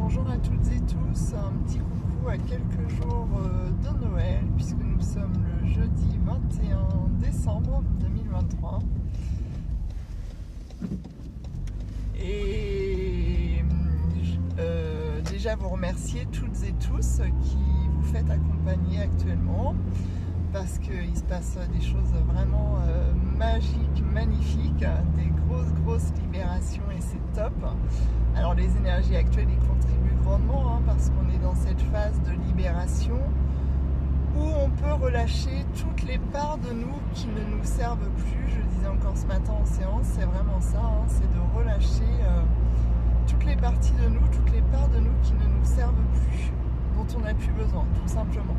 bonjour à toutes et tous, un petit coucou à quelques jours de Noël puisque nous sommes le jeudi 21 décembre 2023 et déjà vous remercier toutes et tous qui vous faites accompagner actuellement parce qu'il se passe des choses vraiment magiques, magnifiques, des grosses libérations et c'est top. Alors les énergies actuelles y contribuent grandement parce qu'on est dans cette phase de libération où on peut relâcher toutes les parts de nous qui ne nous servent plus. Je le disais encore ce matin en séance, c'est vraiment ça, c'est de relâcher toutes les parties de nous, toutes les parts de nous qui ne nous servent plus, dont on n'a plus besoin, tout simplement.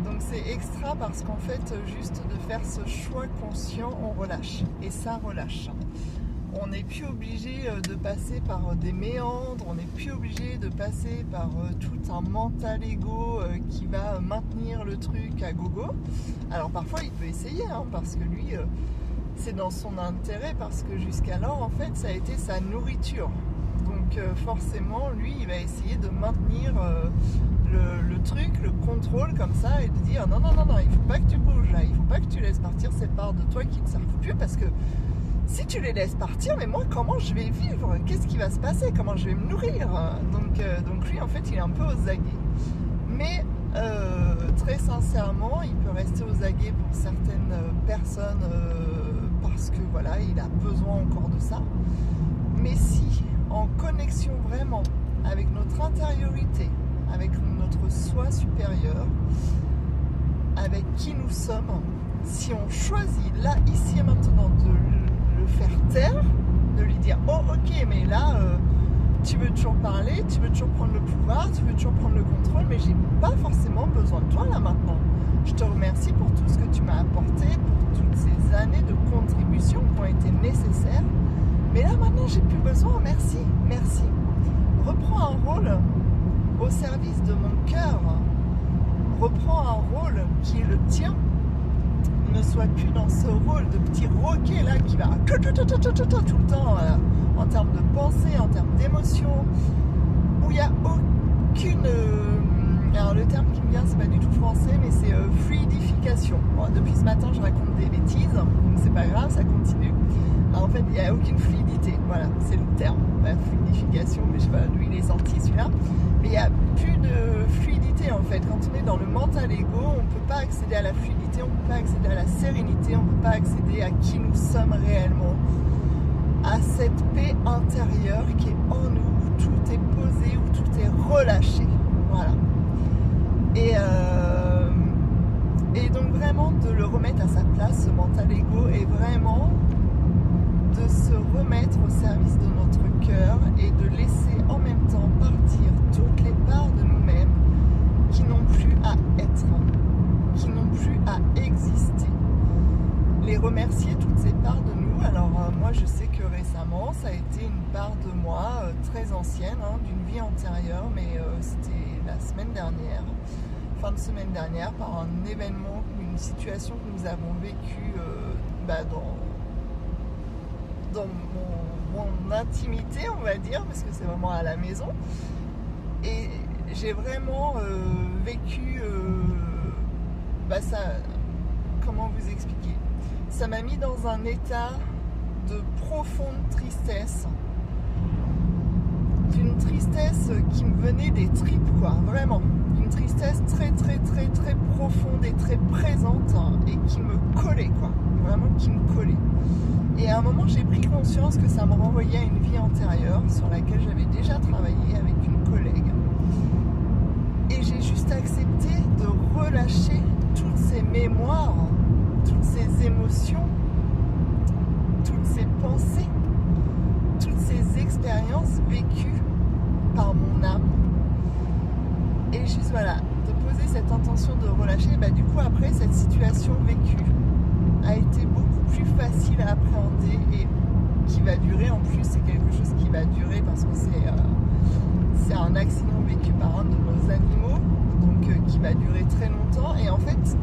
Donc c'est extra parce qu'en fait, juste de faire ce choix conscient, on relâche. Et ça relâche. On n'est plus obligé de passer par des méandres, on n'est plus obligé de passer par tout un mental ego qui va maintenir le truc à gogo. Alors parfois il peut essayer, parce que lui, c'est dans son intérêt, parce que jusqu'alors, en fait, ça a été sa nourriture. Donc forcément, lui, il va essayer de maintenir le truc, le contrôle comme ça, et de dire non, il faut pas que tu bouges là, il faut pas que tu laisses partir ces parts de toi qui ne servent plus, parce que si tu les laisses partir, mais moi comment je vais vivre? Qu'est-ce qui va se passer? Comment je vais me nourrir? Donc lui en fait il est un peu aux aguets. Mais très sincèrement, il peut rester aux aguets pour certaines personnes parce que voilà, il a besoin encore de ça. Mais si en connexion vraiment avec notre intériorité, avec notre soi supérieur, avec qui nous sommes, si on choisit là, ici et maintenant de le faire taire, de lui dire oh ok, mais là tu veux toujours parler, tu veux toujours prendre le pouvoir, tu veux toujours prendre le contrôle, mais j'ai pas forcément besoin de toi là maintenant. Je te remercie pour tout ce que tu m'as apporté, pour toutes ces années de contribution qui ont été nécessaires, mais là maintenant j'ai plus besoin, merci. Reprends un rôle au service de mon cœur, reprends un rôle qui est le tien. Ne sois plus dans ce rôle de petit roquet là qui va tout le temps en termes de pensée, en termes d'émotion, où il n'y a aucune... alors le terme qui me vient, c'est pas du tout français, mais c'est fluidification. Bon, depuis ce matin, je raconte des bêtises, donc c'est pas grave, ça continue. Alors, en fait, il n'y a aucune fluidité, voilà, c'est le terme. La fluidification, mais je sais pas d'où il est sorti celui-là. Mais il n'y a plus de fluidité en fait. Quand on est dans le mental ego, on ne peut pas accéder à la fluidité, on ne peut pas accéder à la sérénité, on ne peut pas accéder à qui nous sommes réellement, à cette paix intérieure qui est en nous, où tout est posé, où tout est relâché. Voilà. Et donc vraiment de le remettre à sa place, ce mental ego, et vraiment de se remettre au service de notre cœur et de laisser en même temps partir toutes les parts de nous-mêmes qui n'ont plus à être, qui n'ont plus à exister. Les remercier toutes ces parts de nous. Alors moi je sais que récemment ça a été une part de moi très ancienne, d'une vie antérieure, mais c'était la semaine dernière, fin de semaine dernière, par un événement, une situation que nous avons vécue dans mon intimité, on va dire, parce que c'est vraiment à la maison. Et j'ai vraiment vécu ça, comment vous expliquer, ça m'a mis dans un état de profonde tristesse, d'une tristesse qui me venait des tripes, quoi, vraiment, une tristesse très profonde et très présente, et qui me collait, quoi, vraiment qui me collait. Et à un moment, j'ai pris conscience que ça me renvoyait à une vie antérieure sur laquelle j'avais déjà travaillé avec une collègue. Et j'ai juste accepté de relâcher toutes ces mémoires, toutes ces émotions, toutes ces pensées, toutes ces expériences vécues par mon âme. Et juste voilà, de poser cette intention de relâcher. Du coup, après, cette situation vécue a été beaucoup plus facile à appréhender et qui va durer. En plus, c'est quelque chose qui va durer parce que c'est un accident vécu par un de nos animaux, donc qui va durer très longtemps. Et en fait,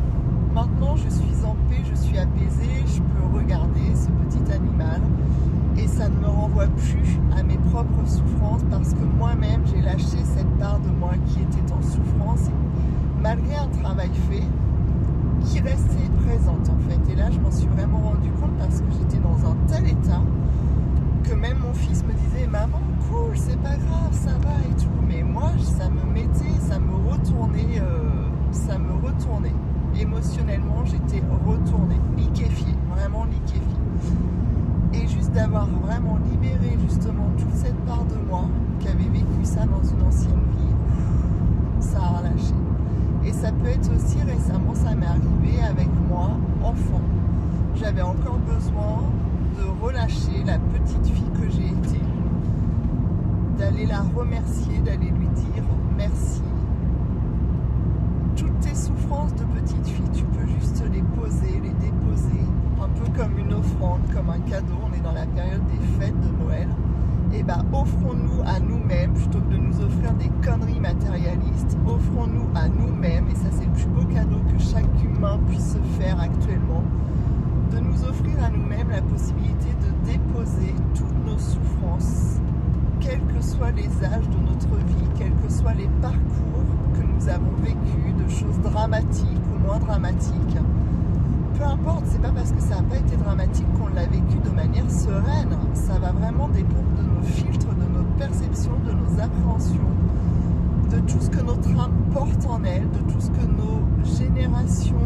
maintenant, je suis en paix, je suis apaisée, je peux regarder ce petit animal et ça ne me renvoie plus à mes propres souffrances parce relâcher cette part de moi qui était en souffrance, et malgré un travail fait, qui restait présente en fait. Et là, je m'en suis vraiment rendu compte parce que j'étais dans un tel état que même mon fils me disait « Maman, cool, c'est pas grave, ça va et tout ». Mais moi, ça me retournait. Émotionnellement, j'étais retournée, liquéfiée, vraiment liquéfiée. Et juste d'avoir vraiment libéré justement toute cette part de moi qui avait vécu ça dans une ancienne vie, ça a relâché. Et ça peut être aussi récemment, ça m'est arrivé avec moi, enfant. J'avais encore besoin de relâcher la petite fille que j'ai été, d'aller la remercier, d'aller lui dire merci. Toutes tes souffrances de petite fille, tu peux juste les poser, les déposer, un peu comme une offrande, comme un cadeau. On est dans la période des fêtes de Noël. Et bien, offrons-nous à nous-mêmes, plutôt que de nous offrir des conneries matérialistes, offrons-nous à nous-mêmes, et ça c'est le plus beau cadeau que chaque humain puisse se faire actuellement, de nous offrir à nous-mêmes la possibilité de déposer toutes nos souffrances, quels que soient les âges de notre vie, quels que soient les parcours que nous avons vécus, de choses dramatiques ou moins dramatiques. Peu importe, c'est pas parce que ça n'a pas été dramatique qu'on l'a vécu de manière sereine. Ça va vraiment dépendre de nos filtres, de notre perception, de nos appréhensions, de tout ce que notre âme porte en elle, de tout ce que nos générations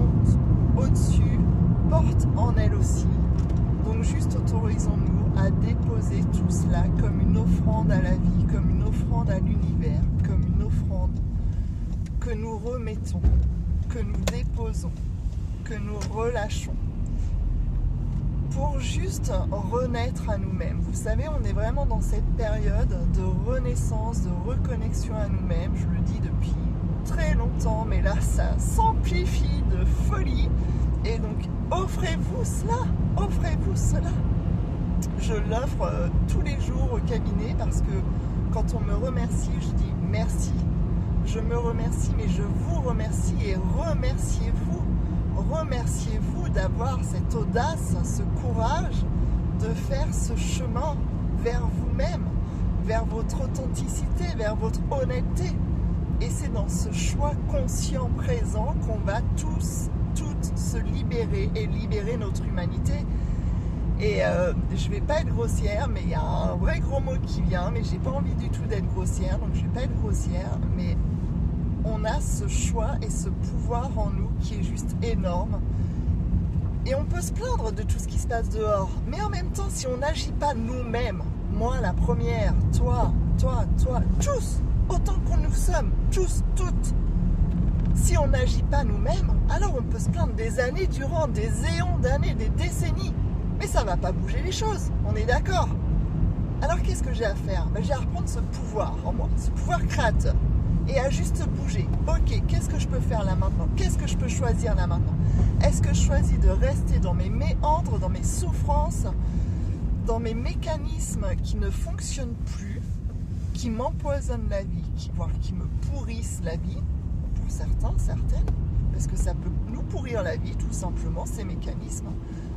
au-dessus portent en elles aussi. Donc juste autorisons-nous à déposer tout cela comme une offrande à la vie, comme une offrande à l'univers, comme une offrande que nous remettons, que nous déposons, que nous relâchons pour juste renaître à nous-mêmes. Vous savez, on est vraiment dans cette période de renaissance, de reconnexion à nous-mêmes. Je le dis depuis très longtemps, mais là, ça s'amplifie de folie. Et donc, offrez-vous cela, offrez-vous cela. Je l'offre tous les jours au cabinet parce que quand on me remercie, je dis merci. Je me remercie, mais je vous remercie et remerciez-vous. Remerciez-vous d'avoir cette audace, ce courage de faire ce chemin vers vous-même, vers votre authenticité, vers votre honnêteté. Et c'est dans ce choix conscient présent qu'on va tous, toutes se libérer et libérer notre humanité. Et je vais pas être grossière, mais il y a un vrai gros mot qui vient, mais j'ai pas envie du tout d'être grossière, donc je vais pas être grossière, mais on a ce choix et ce pouvoir en nous qui est juste énorme. Et on peut se plaindre de tout ce qui se passe dehors. Mais en même temps, si on n'agit pas nous-mêmes, moi la première, toi, tous, autant qu'on nous sommes, tous, toutes, si on n'agit pas nous-mêmes, alors on peut se plaindre des années durant, des éons d'années, des décennies. Mais ça ne va pas bouger les choses, on est d'accord. Alors qu'est-ce que j'ai à faire? J'ai à reprendre ce pouvoir en moi, ce pouvoir créateur. Et à juste bouger. Ok, qu'est-ce que je peux faire là maintenant? Qu'est-ce que je peux choisir là maintenant? Est-ce que je choisis de rester dans mes méandres, dans mes souffrances, dans mes mécanismes qui ne fonctionnent plus, qui m'empoisonnent la vie, voire qui me pourrissent la vie, pour certains, certaines, parce que ça peut nous pourrir la vie, tout simplement, ces mécanismes.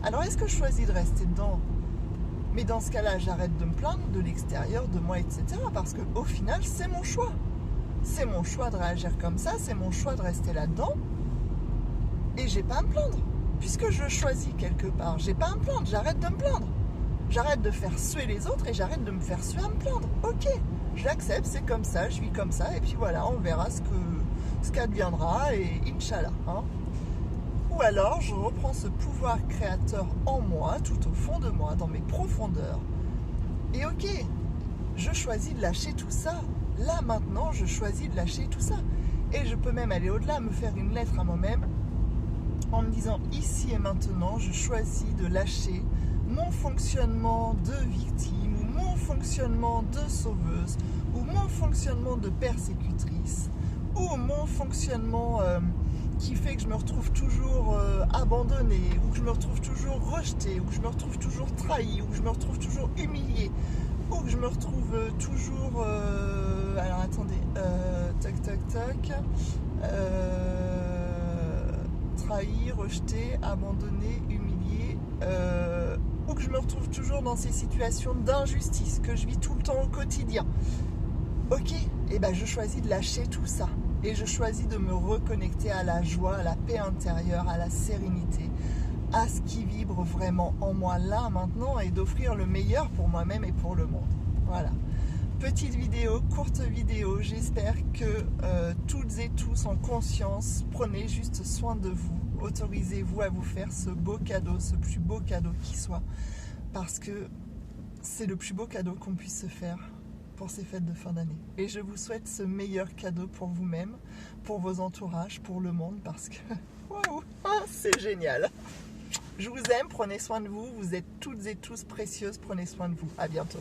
Alors est-ce que je choisis de rester dedans? Mais dans ce cas-là, j'arrête de me plaindre de l'extérieur, de moi, etc. Parce qu'au final, c'est mon choix. C'est mon choix de réagir comme ça, c'est mon choix de rester là-dedans. Et j'ai pas à me plaindre. Puisque je choisis quelque part, j'ai pas à me plaindre, j'arrête de me plaindre. J'arrête de faire suer les autres et j'arrête de me faire suer à me plaindre. Ok, j'accepte, c'est comme ça, je vis comme ça, et puis voilà, on verra ce qu'adviendra, et Inch'Allah. Hein. Ou alors, je reprends ce pouvoir créateur en moi, tout au fond de moi, dans mes profondeurs. Et ok, je choisis de lâcher tout ça. Là, maintenant, je choisis de lâcher tout ça. Et je peux même aller au-delà, me faire une lettre à moi-même en me disant, ici et maintenant, je choisis de lâcher mon fonctionnement de victime, ou mon fonctionnement de sauveuse, ou mon fonctionnement de persécutrice, ou mon fonctionnement qui fait que je me retrouve toujours abandonnée, ou que je me retrouve toujours rejetée, ou que je me retrouve toujours trahie, ou que je me retrouve toujours humiliée, ou que je me retrouve toujours... alors attendez, trahi, rejeté, abandonné, humilié, ou que je me retrouve toujours dans ces situations d'injustice que je vis tout le temps au quotidien. ok, et ben je choisis de lâcher tout ça. Et je choisis de me reconnecter à la joie, à la paix intérieure, à la sérénité, à ce qui vibre vraiment en moi là, maintenant, et d'offrir le meilleur pour moi-même et pour le monde. Voilà. Petite vidéo, courte vidéo, j'espère que toutes et tous en conscience, prenez juste soin de vous, autorisez-vous à vous faire ce beau cadeau, ce plus beau cadeau qui soit, parce que c'est le plus beau cadeau qu'on puisse se faire pour ces fêtes de fin d'année. Et je vous souhaite ce meilleur cadeau pour vous-même, pour vos entourages, pour le monde, parce que waouh, c'est génial. Je vous aime, prenez soin de vous, vous êtes toutes et tous précieuses, prenez soin de vous. À bientôt.